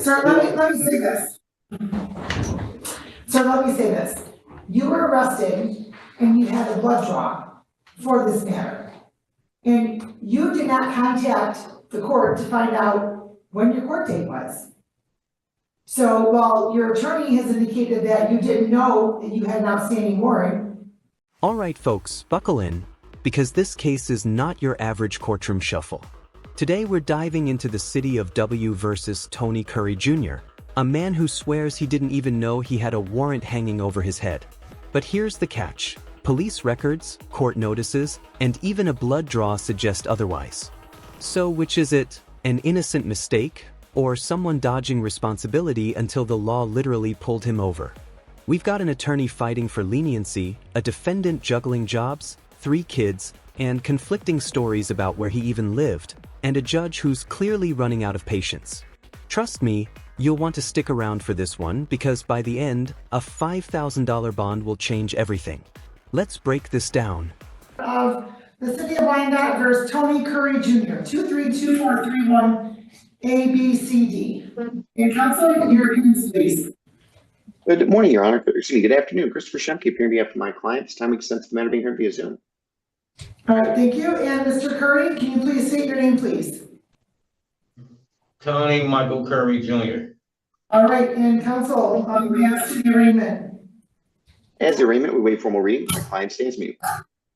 Sir, let me say this. Sir, let me say this. You were arrested and you had a blood draw for this matter. And you did not contact the court to find out when your court date was. So while your attorney has indicated that you didn't know that you had an outstanding warrant. All right, folks, buckle in, because this case is not your average courtroom shuffle. Today we're diving into the city of W versus Tony Curry Jr., a man who swears he didn't even know he had a warrant hanging over his head. But here's the catch. Police records, court notices, and even a blood draw suggest otherwise. So which is it? An innocent mistake? Or someone dodging responsibility until the law literally pulled him over? We've got an attorney fighting for leniency, a defendant juggling jobs, 3 kids, and conflicting stories about where he even lived, and a judge who's clearly running out of patience. Trust me, you'll want to stick around for this one because by the end, a $5,000 bond will change everything. Let's break this down. Of the city of Wyandotte versus Tony Curry Jr., 232-431 ABCD. And counsel, your opinions, please. Good morning, Your Honor. Excuse me, good afternoon. Christopher Shemke appearing on behalf of my client. This time we consent to the matter being heard via Zoom. All right, thank you. And Mr. Curry, can you please state your name, please? Tony Michael Curry Jr. All right, and counsel, we ask the arraignment. As the arraignment, we waive formal reading. My client stands mute.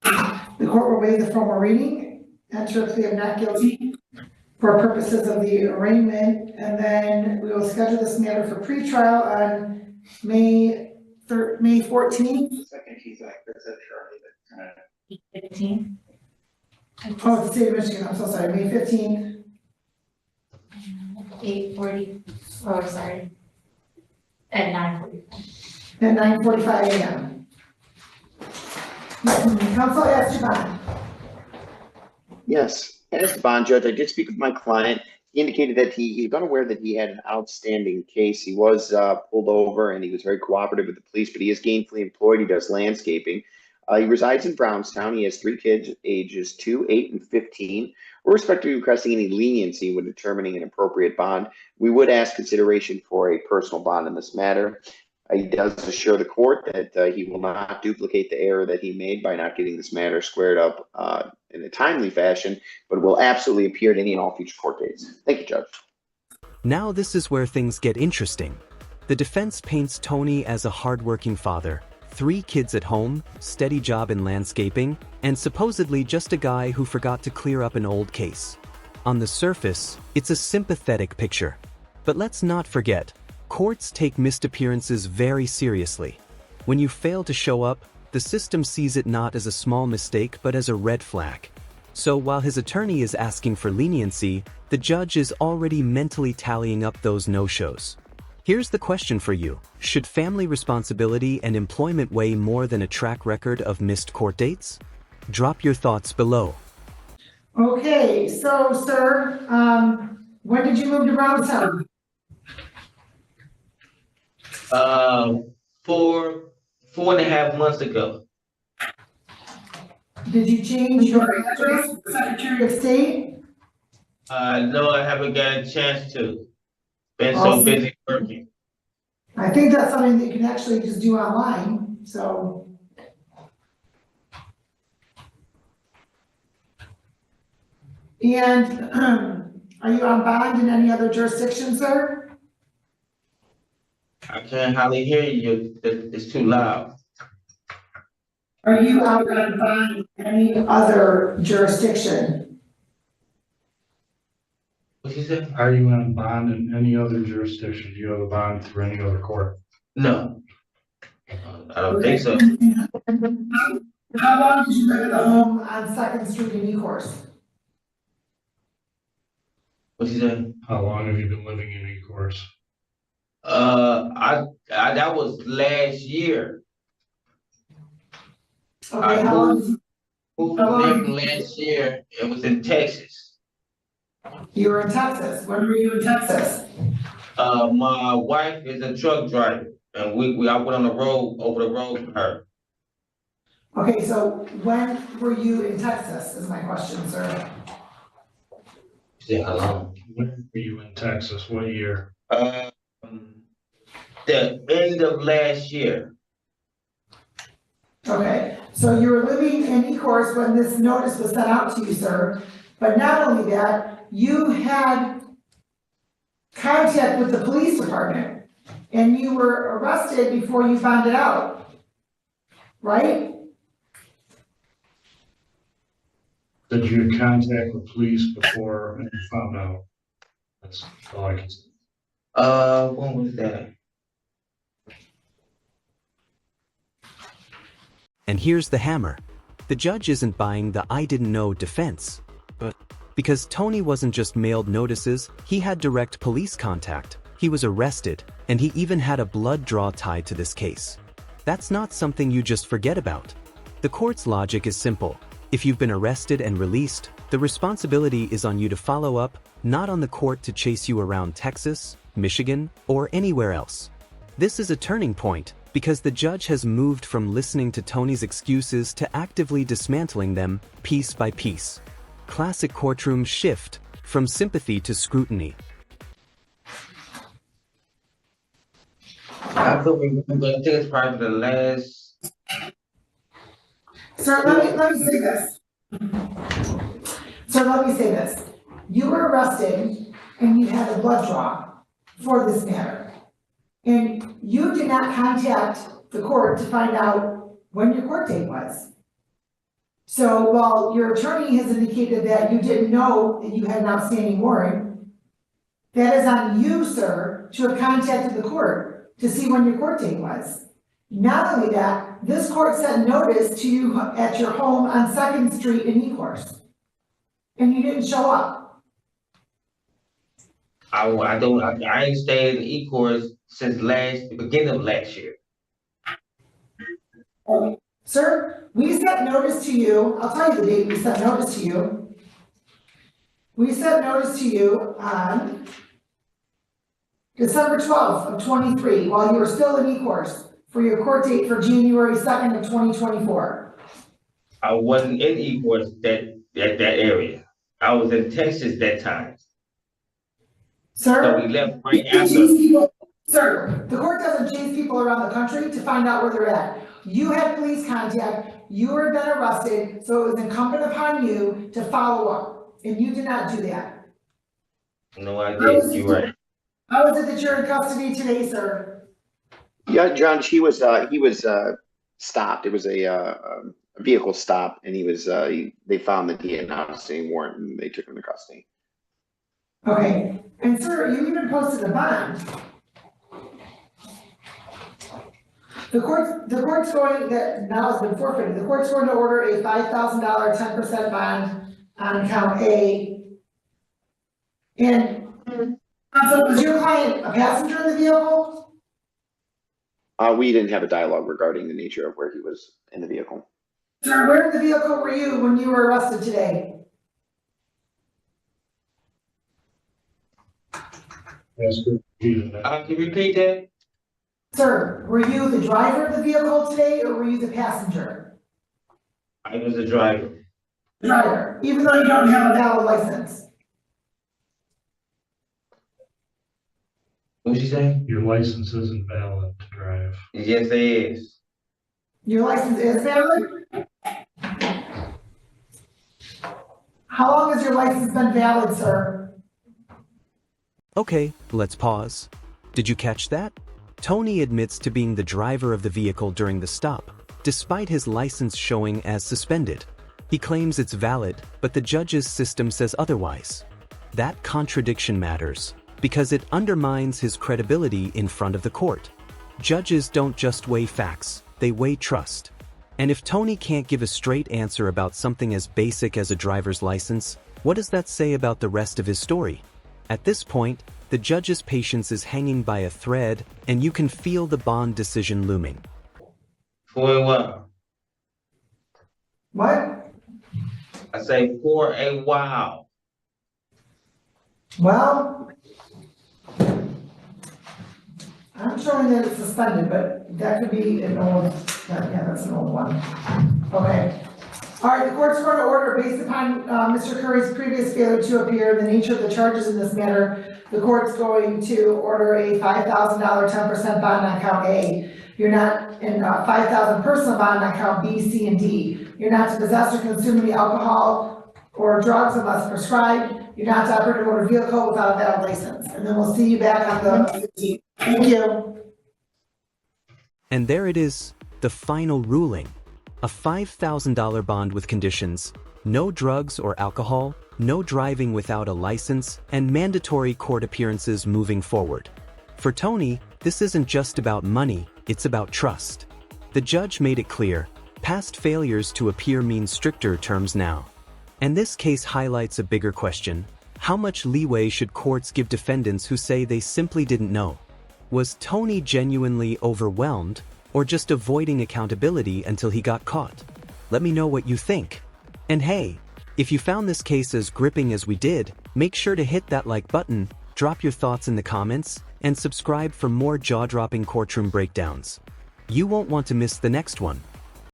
The court will waive the formal reading, enter a plea of not guilty for purposes of the arraignment, and then we will schedule this matter for pretrial on May 14th. Second, he's like, that's it, Charlie. 15. Oh, the state of Michigan, I'm so sorry, May 15th. 8:40. Oh, sorry. At 9:45. At 9:45 a.m. Counsel, ask your bond. Yes, as the bond judge, I did speak with my client. He indicated that he's unaware that he had an outstanding case. He was pulled over and he was very cooperative with the police, but he is gainfully employed. He does landscaping. He resides in Brownstown. He has 3 kids, ages 2, 8, and 15. We're respectfully requesting any leniency when determining an appropriate bond. We would ask consideration for a personal bond in this matter. He does assure the court that he will not duplicate the error that he made by not getting this matter squared up in a timely fashion, but will absolutely appear at any and all future court dates. Thank you, Judge. Now this is where things get interesting. The defense paints Tony as a hardworking father, 3 kids at home, steady job in landscaping, and supposedly just a guy who forgot to clear up an old case. On the surface, it's a sympathetic picture. But let's not forget, courts take missed appearances very seriously. When you fail to show up, the system sees it not as a small mistake but as a red flag. So while his attorney is asking for leniency, the judge is already mentally tallying up those no-shows. Here's the question for you. Should family responsibility and employment weigh more than a track record of missed court dates? Drop your thoughts below. Okay, so sir, when did you move to Brownstown? 4.5 months ago. Did you change your address to the Secretary of State? No, I haven't got a chance to. Been so busy working. I think that's something that you can actually just do online, so. And are you on bond in any other jurisdiction, sir? I can't hardly hear you. It's too loud. Are you out on bond in any other jurisdiction? What you said? Are you on bond in any other jurisdiction? Do you have a bond through any other court? No. I don't think so. How long did you live at the home on 2nd Street in Ecorse? What you said? How long have you been living in Ecorse? That was last year. Okay, I moved there last year. It was in Texas. You were in Texas. When were you in Texas? My wife is a truck driver, and I went on the road, over the road with her. Okay, so when were you in Texas is my question, sir. You said how long? When were you in Texas? What year? Um, the end of last year. Okay, so you were living in Ecorse when this notice was sent out to you, sir. But not only that, you had contact with the police department and you were arrested before you found it out, right? Did you contact the police before you found out? That's all I can say. When was that? And here's the hammer. The judge isn't buying the "I didn't know" defense. But because Tony wasn't just mailed notices, he had direct police contact, he was arrested, and he even had a blood draw tied to this case. That's not something you just forget about. The court's logic is simple. If you've been arrested and released, the responsibility is on you to follow up, not on the court to chase you around Texas, Michigan, or anywhere else. This is a turning point, because the judge has moved from listening to Tony's excuses to actively dismantling them piece by piece. Classic courtroom shift from sympathy to scrutiny. I thought we were gonna take this part of the last. Sir, let me say this. Sir, let me say this. You were arrested and you had a blood draw for this matter. And you did not contact the court to find out when your court date was. So while your attorney has indicated that you didn't know that you had an outstanding warrant, that is on you, sir, to have contacted the court to see when your court date was. Not only that, this court sent notice to you at your home on 2nd Street in Ecorse, and you didn't show up. I ain't stayed in E-course since the beginning of last year. Sir, we sent notice to you, I'll tell you the date we sent notice to you. We sent notice to you on December 12th of 23, while you were still in Ecorse, for your court date for January 2nd of 2024. I wasn't in E-course that area. I was in Texas that time. Sir? So we left right you after. chase people, sir, the court doesn't chase people around the country to find out where they're at. You had police contact, you were then arrested, so it was incumbent upon you to follow up, and you did not do that. No, I didn't. You're right. How is it that you're in custody today, sir? Yeah, John, he was stopped. It was a vehicle stop, and they found that he had an outstanding warrant, and they took him to custody. Okay, and sir, you even posted a bond. The court's going, that now has been forfeited, the court's going to order a $5,000 10% bond on count A. And so was your client a passenger in the vehicle? We didn't have a dialogue regarding the nature of where he was in the vehicle. Sir, where in the vehicle were you when you were arrested today? Ask her to repeat it. Can you repeat that? Sir, were you the driver of the vehicle today, or were you the passenger? I was the driver. Driver, even though you don't have a valid license. What'd you say? Your license isn't valid to drive. Yes, it is. Your license is valid? How long has your license been valid, sir? Okay, let's pause. Did you catch that? Tony admits to being the driver of the vehicle during the stop, despite his license showing as suspended. He claims it's valid, but the judge's system says otherwise. That contradiction matters, because it undermines his credibility in front of the court. Judges don't just weigh facts, they weigh trust. And if Tony can't give a straight answer about something as basic as a driver's license, what does that say about the rest of his story? At this point, the judge's patience is hanging by a thread, and you can feel the bond decision looming. For a while. What? I say for a while. Well, I'm showing that it's suspended, but that could be an old, yeah, that's an old one. Okay. All right, the court's going to order based upon, Mr. Curry's previous failure to appear, and the nature of the charges in this matter, the court's going to order a $5,000 10% bond on count A. You're not, and $5,000 personal bond on count B, C, and D. You're not to possess or consume any alcohol or drugs unless prescribed. You're not to operate a motor vehicle without a valid license. And then we'll see you back on the 15th. Thank you. And there it is, the final ruling. A $5,000 bond with conditions, no drugs or alcohol, no driving without a license, and mandatory court appearances moving forward. For Tony, this isn't just about money, it's about trust. The judge made it clear, past failures to appear mean stricter terms now. And this case highlights a bigger question. How much leeway should courts give defendants who say they simply didn't know? Was Tony genuinely overwhelmed, or just avoiding accountability until he got caught? Let me know what you think. And hey, if you found this case as gripping as we did, make sure to hit that like button, drop your thoughts in the comments, and subscribe for more jaw-dropping courtroom breakdowns. You won't want to miss the next one.